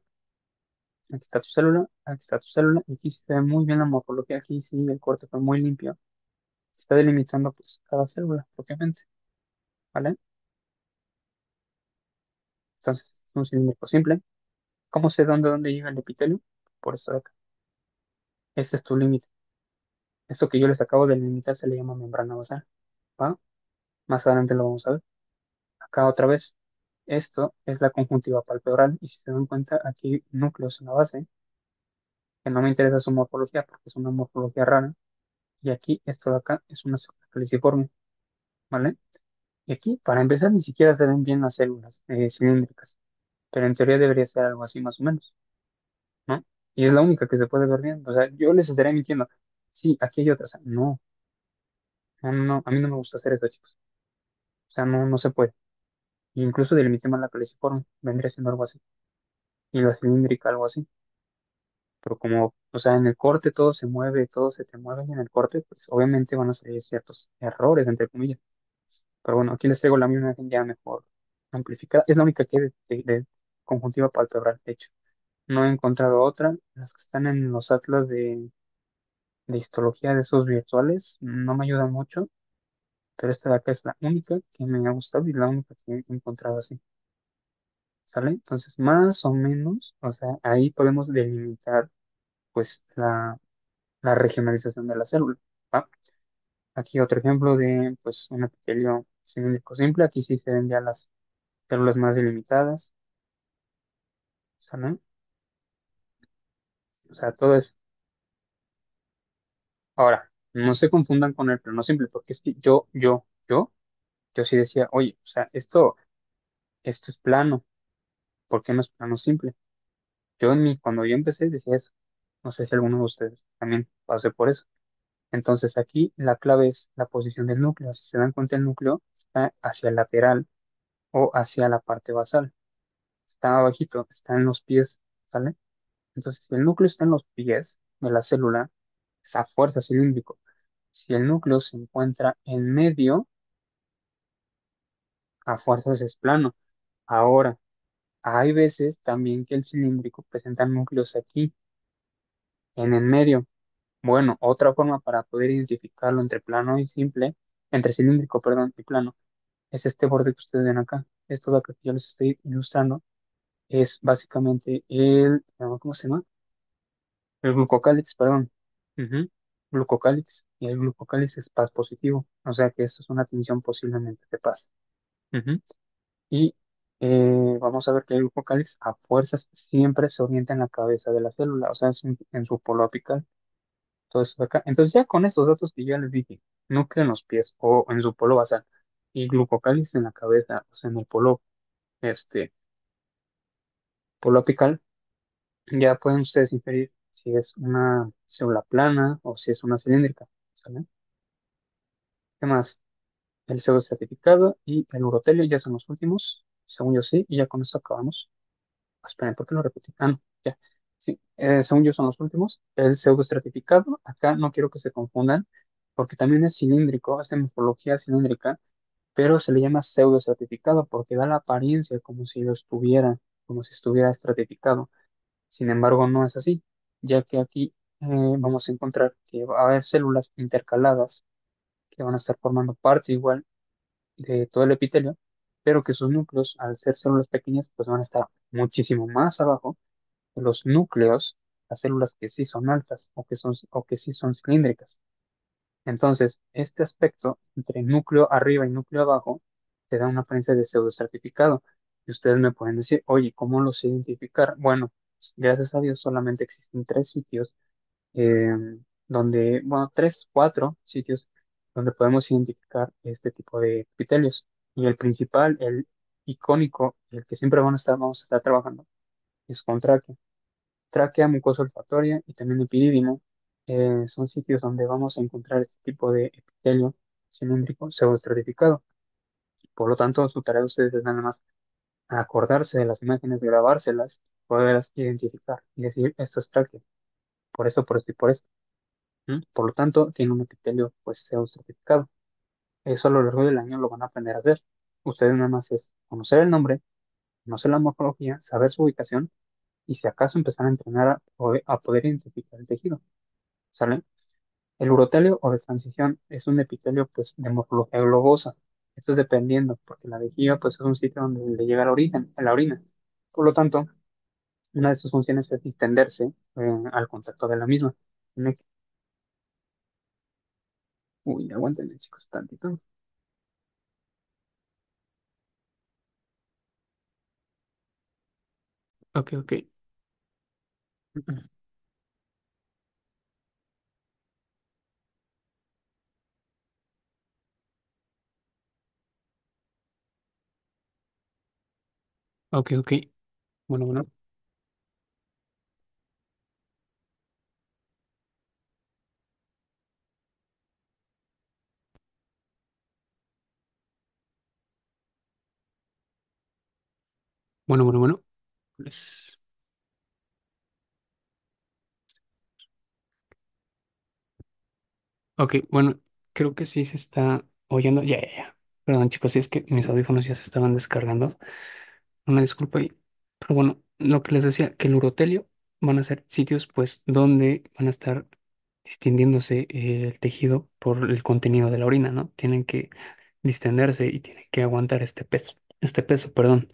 aquí está tu célula, aquí está tu célula, y aquí sí se ve muy bien la morfología. Aquí sí el corte fue muy limpio. Se está delimitando pues cada célula, propiamente, ¿vale? Entonces, es un cilíndrico simple. ¿Cómo sé dónde llega el epitelio? Por eso de acá. Este es tu límite. Esto que yo les acabo de delimitar se le llama membrana basal, ¿va? Más adelante lo vamos a ver. Acá otra vez, esto es la conjuntiva palpebral y si se dan cuenta, aquí hay núcleos en la base, que no me interesa su morfología porque es una morfología rara, y aquí, esto de acá, es una célula caliciforme, ¿vale? Y aquí, para empezar, ni siquiera se ven bien las células cilíndricas, pero en teoría debería ser algo así más o menos, ¿no? Y es la única que se puede ver bien. O sea, yo les estaré mintiendo. Sí, aquí hay otras. No, no, no, no, a mí no me gusta hacer eso, chicos. O sea, no, no se puede. Incluso delimitemos la caliciforme, vendría siendo algo así. Y la cilíndrica, algo así. Pero como, o sea, en el corte todo se mueve, todo se te mueve y en el corte, pues obviamente van a salir ciertos errores, entre comillas. Pero bueno, aquí les traigo la misma imagen ya mejor amplificada. Es la única que hay de conjuntiva palpebral, de hecho. No he encontrado otra. Las que están en los atlas de histología de esos virtuales no me ayudan mucho, pero esta de acá es la única que me ha gustado y la única que he encontrado así. ¿Sale? Entonces, más o menos, o sea, ahí podemos delimitar pues la regionalización de la célula. ¿Va? Aquí otro ejemplo de pues un epitelio cilíndrico simple. Aquí sí se ven ya las células más delimitadas. ¿Sale? O sea, todo es. Ahora, no se confundan con el plano simple, porque es que yo sí decía, oye, o sea, esto es plano, ¿por qué no es plano simple? Cuando yo empecé decía eso. No sé si alguno de ustedes también pasó por eso. Entonces aquí la clave es la posición del núcleo. Si se dan cuenta, el núcleo está hacia el lateral o hacia la parte basal. Está abajito, está en los pies, ¿sale? Entonces, si el núcleo está en los pies de la célula, es a fuerza cilíndrico. Si el núcleo se encuentra en medio, a fuerzas es plano. Ahora, hay veces también que el cilíndrico presenta núcleos aquí, en el medio. Bueno, otra forma para poder identificarlo entre plano y simple, entre cilíndrico, perdón, y plano, es este borde que ustedes ven acá. Esto de acá que yo les estoy ilustrando es básicamente ¿cómo se llama? El glucocálix, perdón. Ujú. Glucocálix. Y el glucocálix es paz positivo. O sea que esto es una tensión posiblemente de paz. Ujú. Y vamos a ver que el glucocálix a fuerzas siempre se orienta en la cabeza de la célula, o sea, en su polo apical. Todo eso de acá. Entonces ya con estos datos que ya les dije, núcleo en los pies o en su polo basal y glucocálix en la cabeza, o sea, en el este, polo apical, ya pueden ustedes inferir si es una célula plana o si es una cilíndrica. ¿Sale? ¿Qué más? El pseudoestratificado y el urotelio ya son los últimos, según yo sí, y ya con eso acabamos. Esperen, ¿por qué lo repetí? Ah, no, ya. Sí, según yo son los últimos. El pseudoestratificado, acá no quiero que se confundan, porque también es cilíndrico, es de morfología cilíndrica, pero se le llama pseudoestratificado porque da la apariencia como si lo estuviera, como si estuviera estratificado. Sin embargo, no es así, ya que aquí vamos a encontrar que va a haber células intercaladas que van a estar formando parte igual de todo el epitelio, pero que sus núcleos, al ser células pequeñas, pues van a estar muchísimo más abajo de los núcleos, las células que sí son altas o que sí son cilíndricas. Entonces, este aspecto entre núcleo arriba y núcleo abajo te da una apariencia de pseudoestratificado. Y ustedes me pueden decir, oye, ¿cómo los sé identificar? Bueno, gracias a Dios solamente existen tres sitios eh, bueno, tres, cuatro sitios donde podemos identificar este tipo de epitelios. Y el principal, el icónico, el que siempre vamos a estar trabajando, es con tráquea. Tráquea, mucosa olfatoria y también epidídimo son sitios donde vamos a encontrar este tipo de epitelio cilíndrico pseudoestratificado. Por lo tanto, su tarea de ustedes es nada más acordarse de las imágenes, grabárselas, poderlas identificar y decir, esto es tráquea, por esto, por esto y por esto. ¿M? Por lo tanto, tiene un epitelio pues pseudoestratificado. Eso a lo largo del año lo van a aprender a hacer. Ustedes nada más es conocer el nombre, conocer la morfología, saber su ubicación y si acaso empezar a entrenar a poder identificar el tejido. ¿Sale? El urotelio o de transición es un epitelio pues de morfología globosa. Esto es dependiendo, porque la vejiga pues es un sitio donde le llega el origen, la orina. Por lo tanto, una de sus funciones es distenderse al contacto de la misma. Tiene que- Uy, aguántenme chicos, tantito. Ok, ok. Ok, ok. Bueno, bueno. Bueno, bueno, bueno. Pues, ok, bueno, creo que sí se está oyendo. Ya, ya, ya. Perdón, chicos, si es que mis audífonos ya se estaban descargando. Una disculpa ahí. Pero bueno, lo que les decía, que el urotelio van a ser sitios, pues, donde van a estar distendiéndose el tejido por el contenido de la orina, ¿no? Tienen que distenderse y tienen que aguantar este peso, perdón.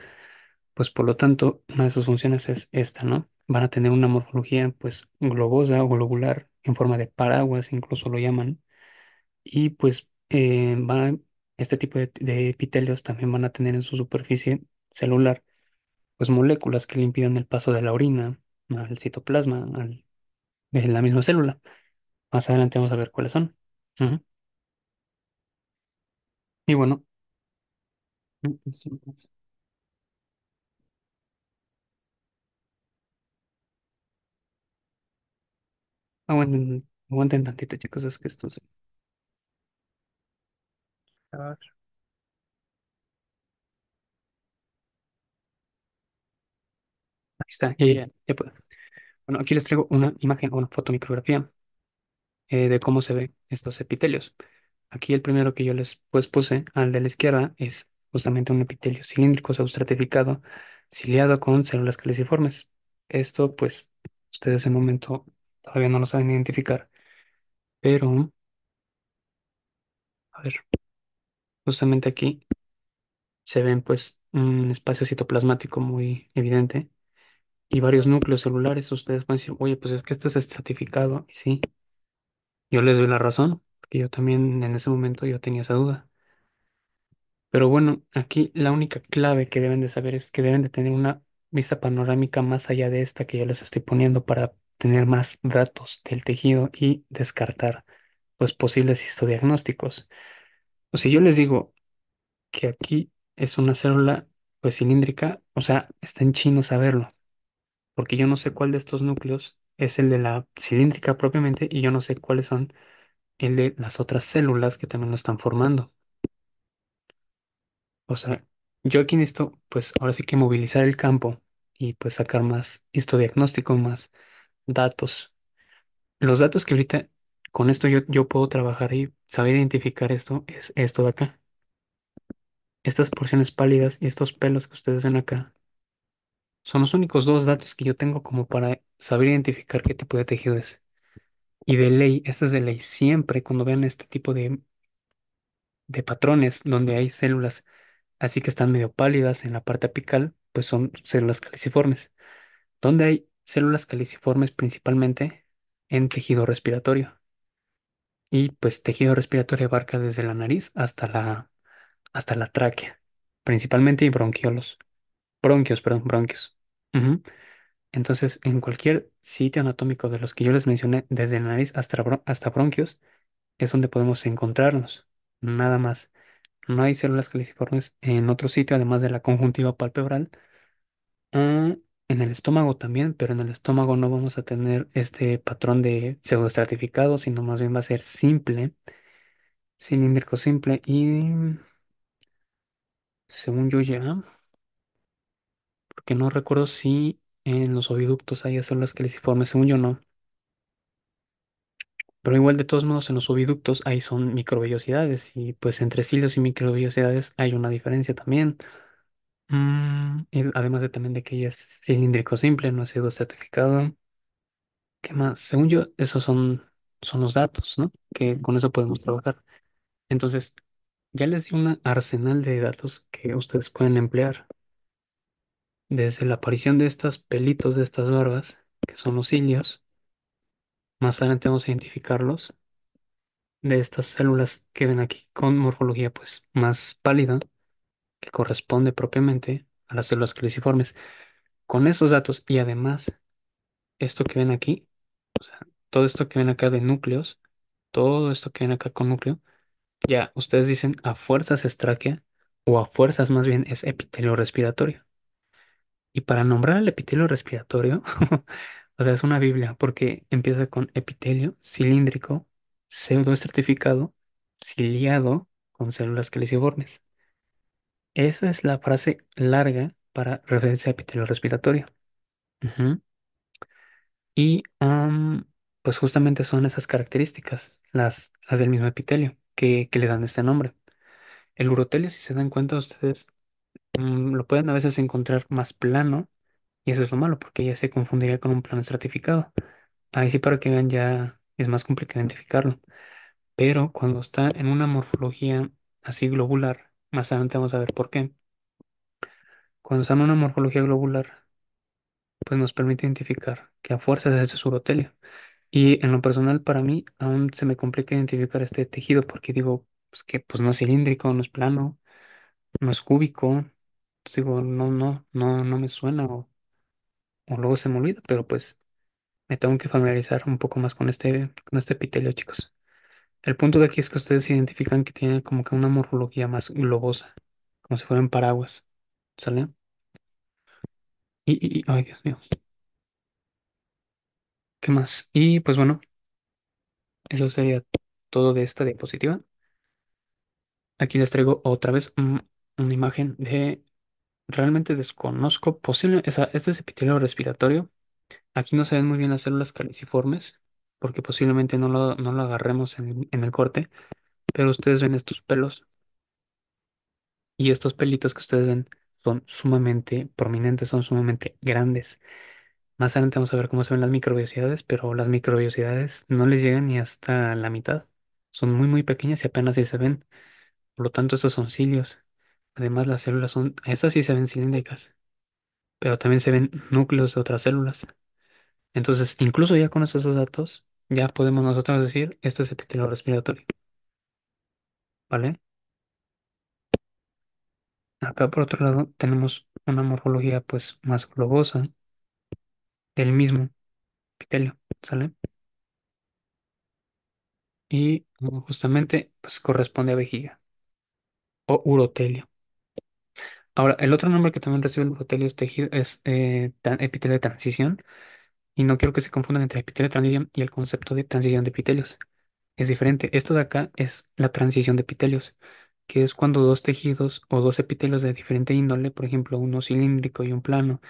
Pues por lo tanto, una de sus funciones es esta, ¿no? Van a tener una morfología, pues, globosa o globular, en forma de paraguas, incluso lo llaman. Y pues este tipo de epitelios también van a tener en su superficie celular pues moléculas que le impidan el paso de la orina al citoplasma, de la misma célula. Más adelante vamos a ver cuáles son. Ujú. Y bueno, aguanten tantito, chicos, es que esto se... Ahí está, ya puedo. Bueno, aquí les traigo una imagen o una fotomicrografía de cómo se ven estos epitelios. Aquí el primero que yo les pues puse al de la izquierda es justamente un epitelio cilíndrico subestratificado ciliado con células caliciformes. Esto pues ustedes en el momento todavía no lo saben identificar, pero a ver, justamente aquí se ven pues un espacio citoplasmático muy evidente y varios núcleos celulares. Ustedes pueden decir, oye, pues es que esto es estratificado. Y sí, yo les doy la razón, porque yo también en ese momento yo tenía esa duda. Pero bueno, aquí la única clave que deben de saber es que deben de tener una vista panorámica más allá de esta que yo les estoy poniendo para tener más datos del tejido y descartar pues posibles histodiagnósticos. O si yo les digo que aquí es una célula pues cilíndrica, o sea, está en chino saberlo, porque yo no sé cuál de estos núcleos es el de la cilíndrica propiamente y yo no sé cuáles son el de las otras células que también lo están formando. O sea, yo aquí necesito, pues ahora sí que movilizar el campo y pues sacar más histodiagnóstico, más datos. Los datos que ahorita con esto yo puedo trabajar y saber identificar esto es esto de acá. Estas porciones pálidas y estos pelos que ustedes ven acá son los únicos dos datos que yo tengo como para saber identificar qué tipo de tejido es. Y de ley, esto es de ley, siempre cuando vean este tipo de patrones donde hay células así que están medio pálidas en la parte apical, pues son células caliciformes. Donde hay células caliciformes principalmente en tejido respiratorio. Y pues tejido respiratorio abarca desde la nariz hasta la tráquea, principalmente y bronquiolos. Bronquios, perdón, bronquios. Ujú. Entonces, en cualquier sitio anatómico de los que yo les mencioné, desde la nariz hasta bronquios, es donde podemos encontrarlos. Nada más. No hay células caliciformes en otro sitio, además de la conjuntiva palpebral. En el estómago también, pero en el estómago no vamos a tener este patrón de pseudoestratificado, sino más bien va a ser simple, cilíndrico simple y según yo ya, porque no recuerdo si en los oviductos hay células caliciformes, según yo no. Pero igual de todos modos en los oviductos ahí son microvellosidades y pues entre cilios y microvellosidades hay una diferencia también. Y además de también de que ella es cilíndrico simple, no ha sido certificado. ¿Qué más? Según yo, esos son los datos, ¿no? Que con eso podemos trabajar. Entonces, ya les di un arsenal de datos que ustedes pueden emplear. Desde la aparición de estos pelitos de estas barbas, que son los cilios, más adelante vamos a identificarlos, de estas células que ven aquí con morfología pues más pálida, que corresponde propiamente a las células caliciformes. Con esos datos y además esto que ven aquí, o sea, todo esto que ven acá de núcleos, todo esto que ven acá con núcleo, ya ustedes dicen a fuerzas es tráquea o a fuerzas más bien es epitelio respiratorio. Y para nombrar el epitelio respiratorio, o sea, es una Biblia porque empieza con epitelio cilíndrico, pseudoestratificado, ciliado con células caliciformes. Esa es la frase larga para referirse a epitelio respiratorio. Ujú. Y pues justamente son esas características, las del mismo epitelio, que le dan este nombre. El urotelio, si se dan cuenta ustedes, lo pueden a veces encontrar más plano, y eso es lo malo, porque ya se confundiría con un plano estratificado. Ahí sí para que vean ya es más complicado identificarlo. Pero cuando está en una morfología así globular, más adelante vamos a ver por qué. Cuando está en una morfología globular, pues nos permite identificar que a fuerzas es su urotelio. Y en lo personal, para mí, aún se me complica identificar este tejido porque digo, pues que pues no es cilíndrico, no es plano, no es cúbico. Entonces digo, no me suena o luego se me olvida, pero pues me tengo que familiarizar un poco más con este epitelio, chicos. El punto de aquí es que ustedes identifican que tiene como que una morfología más globosa, como si fueran paraguas, ¿sale? Ay, Dios mío, ¿qué más? Y pues bueno, eso sería todo de esta diapositiva. Aquí les traigo otra vez una imagen de, realmente desconozco, posible, este es epitelio respiratorio. Aquí no se ven muy bien las células caliciformes, porque posiblemente no lo agarremos en el corte, pero ustedes ven estos pelos y estos pelitos que ustedes ven son sumamente prominentes, son sumamente grandes. Más adelante vamos a ver cómo se ven las microvellosidades, pero las microvellosidades no les llegan ni hasta la mitad. Son muy pequeñas y apenas si se ven. Por lo tanto, estos son cilios. Además, las células son, estas sí se ven cilíndricas, pero también se ven núcleos de otras células. Entonces, incluso ya con estos datos, ya podemos nosotros decir, esto es epitelio respiratorio, ¿vale? Acá por otro lado tenemos una morfología pues más globosa del mismo epitelio, ¿sale? Y justamente pues corresponde a vejiga o urotelio. Ahora, el otro nombre que también recibe el urotelio es tejido, es epitelio de transición, y no quiero que se confundan entre epitelio de transición y el concepto de transición de epitelios. Es diferente. Esto de acá es la transición de epitelios, que es cuando dos tejidos o dos epitelios de diferente índole, por ejemplo, uno cilíndrico y un plano,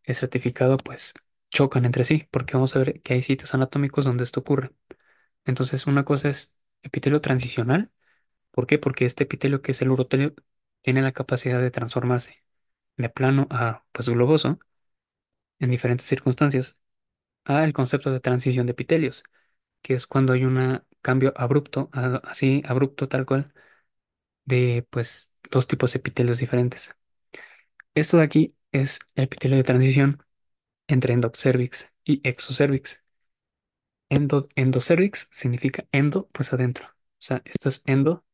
estratificado, pues chocan entre sí, porque vamos a ver que hay sitios anatómicos donde esto ocurre. Entonces, una cosa es epitelio transicional. ¿Por qué? Porque este epitelio, que es el urotelio, tiene la capacidad de transformarse de plano a pues globoso en diferentes circunstancias, a el concepto de transición de epitelios, que es cuando hay un cambio abrupto, así abrupto tal cual, de pues dos tipos de epitelios diferentes. Esto de aquí es el epitelio de transición entre endocervix y exocervix. Endocervix significa endo, pues adentro. O sea, esto es endo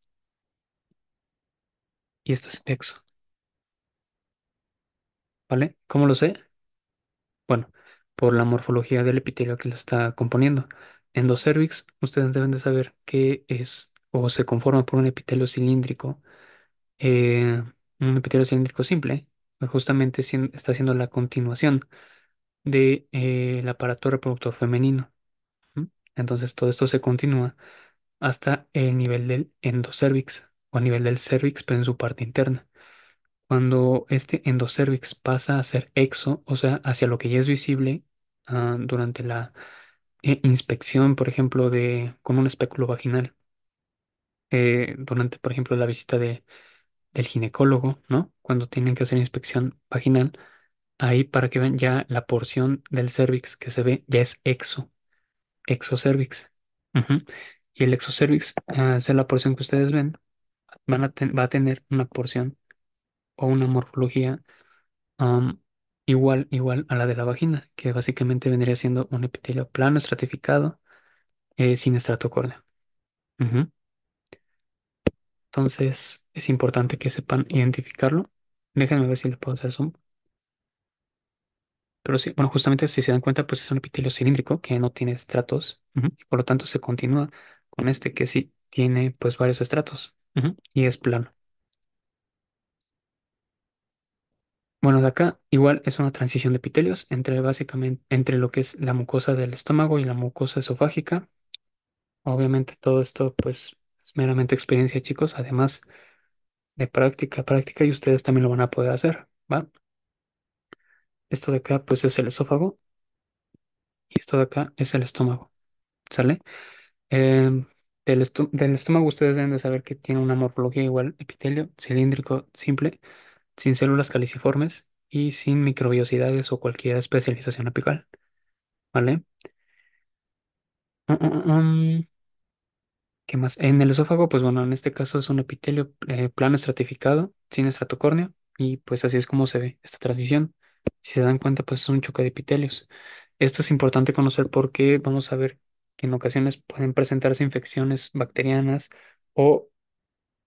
y esto es exo, ¿vale? ¿Cómo lo sé? Bueno, por la morfología del epitelio que lo está componiendo. Endocervix, ustedes deben de saber que es o se conforma por un epitelio cilíndrico, eh, un epitelio cilíndrico simple, que justamente está haciendo la continuación de el aparato reproductor femenino. ¿M? Entonces todo esto se continúa hasta el nivel del endocervix o a nivel del cervix, pero en su parte interna. Cuando este endocervix pasa a ser exo, o sea, hacia lo que ya es visible durante inspección, por ejemplo, con un espéculo vaginal, durante, por ejemplo, la visita del ginecólogo, ¿no? Cuando tienen que hacer inspección vaginal, ahí para que vean ya la porción del cervix que se ve ya es exocervix. Ujú. Y el exocervix, es la porción que ustedes ven, va a tener una porción o una morfología am, igual a la de la vagina, que básicamente vendría siendo un epitelio plano, estratificado, sin estrato córneo. Ujú. Entonces, es importante que sepan identificarlo. Déjenme ver si le puedo hacer zoom. Pero sí, bueno, justamente si se dan cuenta, pues es un epitelio cilíndrico que no tiene estratos. Ujú. Y por lo tanto se continúa con este que sí tiene pues varios estratos. Ujú. Y es plano. Bueno, de acá igual es una transición de epitelios entre básicamente entre lo que es la mucosa del estómago y la mucosa esofágica. Obviamente todo esto pues es meramente experiencia, chicos, además de práctica y ustedes también lo van a poder hacer, ¿va? Esto de acá pues es el esófago y esto de acá es el estómago, ¿sale? Em, del estómago ustedes deben de saber que tiene una morfología igual, epitelio cilíndrico simple, sin células caliciformes y sin microbiosidades o cualquier especialización apical, ¿vale? Mm, mm, mm, ¿Qué más? En el esófago, pues bueno, en este caso es un epitelio plano estratificado, sin estratocórneo, y pues así es como se ve esta transición. Si se dan cuenta, pues es un choque de epitelios. Esto es importante conocer porque vamos a ver que en ocasiones pueden presentarse infecciones bacterianas o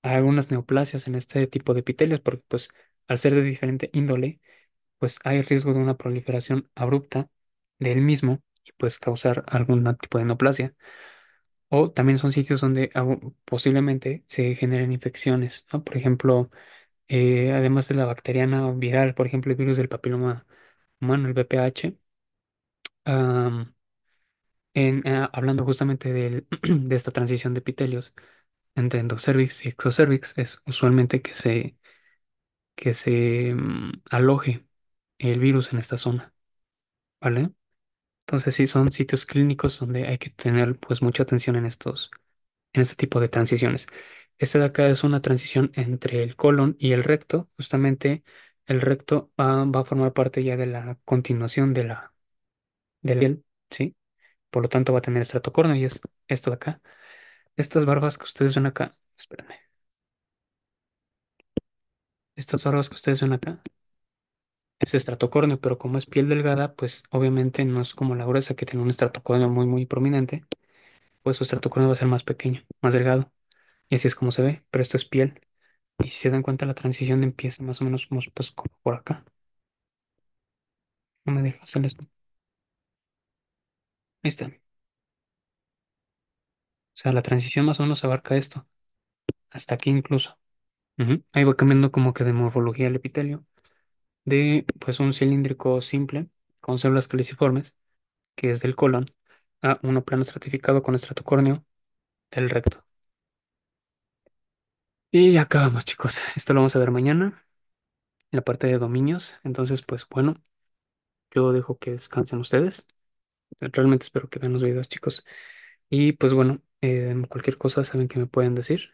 algunas neoplasias en este tipo de epitelios, porque pues al ser de diferente índole, pues hay riesgo de una proliferación abrupta del mismo y pues causar algún tipo de neoplasia. O también son sitios donde posiblemente se generen infecciones, ¿no? Por ejemplo, además de la bacteriana o viral, por ejemplo, el virus del papiloma humano, el VPH, am, hablando justamente de esta transición de epitelios entre endocervix y exocervix, es usualmente que se aloje el virus en esta zona, ¿vale? Entonces sí, son sitios clínicos donde hay que tener pues mucha atención en este tipo de transiciones. Esta de acá es una transición entre el colon y el recto. Justamente el recto va a formar parte ya de la continuación de la piel, ¿sí? Por lo tanto va a tener estratocornio y es esto de acá. Estas barbas que ustedes ven acá, espérenme, estas barbas que ustedes ven acá es estratocornio, pero como es piel delgada, pues obviamente no es como la gruesa que tiene un estratocornio muy prominente, pues su estratocornio va a ser más pequeño, más delgado. Y así es como se ve, pero esto es piel. Y si se dan cuenta, la transición empieza más o menos pues, como por acá. No me deja hacer esto. Ahí está. O sea, la transición más o menos abarca esto. Hasta aquí incluso. Ujú. Ahí va cambiando como que de morfología el epitelio. De pues un cilíndrico simple con células caliciformes, que es del colon, a uno plano estratificado con estratocorneo del recto. Y ya acabamos, chicos. Esto lo vamos a ver mañana en la parte de dominios. Entonces, pues bueno, yo dejo que descansen ustedes. Realmente espero que vean los videos, chicos. Y pues bueno, cualquier cosa saben que me pueden decir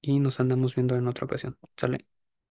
y nos andamos viendo en otra ocasión. ¿Sale?